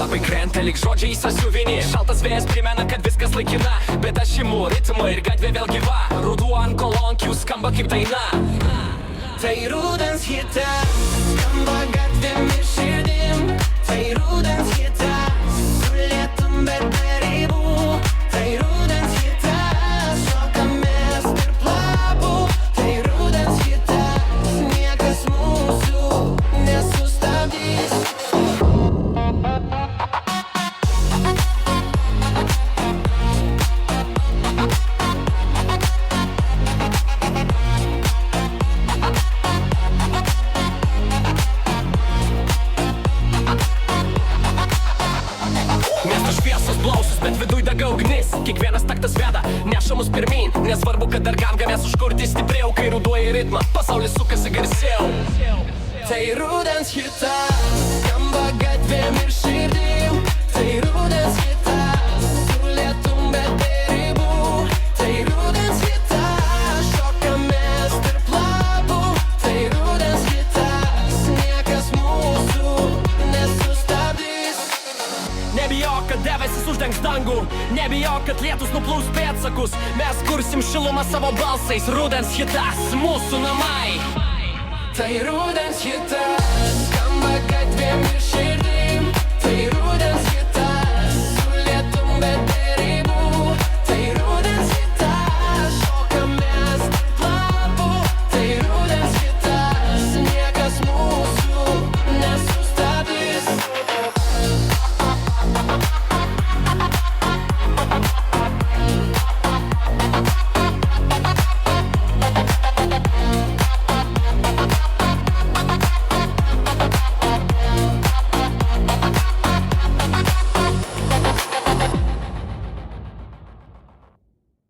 lapai krenta, lyg žodžiai sąsiuvini. Šaltas vėjas primena, kad viskas laikina, bet aš imu ritmą ir gatvė vėl gyva. Ruduo ant kolonkių skamba kaip daina. Tai rudens hitas, skamba gatvėm ir širdim. Tai rudens hitas, su lietum bet be ribų. Tai rudens hitas, šokamės tarp lapų. Tai rudens hitas, niekas mūsų nesustabdys. Miesto šviesos blausus, bet viduj dega ugnis. Kiekvienas taktas veda, neša mus pirmyn. Nesvarbu, kad dar gamgamės užkurti stipriau. Kai ruduo į ritmą, pasaulis sukasi garsiau. Tai rudens hitas, skamba gatvėm ir širdim. Tai rudens hitas, su lietum bet be ribų. Tai rudens hitas, šokamės tarp lapų. Tai rudens hitas, niekas mūsų nesustabdys. Nebijok, kad debesis uždengs dangų. Nebijok, kad lietus nuplaus pėdsakus. Mes kursim šilumą savo balsais. Rudens hitas, mūsų namai. Tai rudens hitas, skamba gatvėm ir širdį.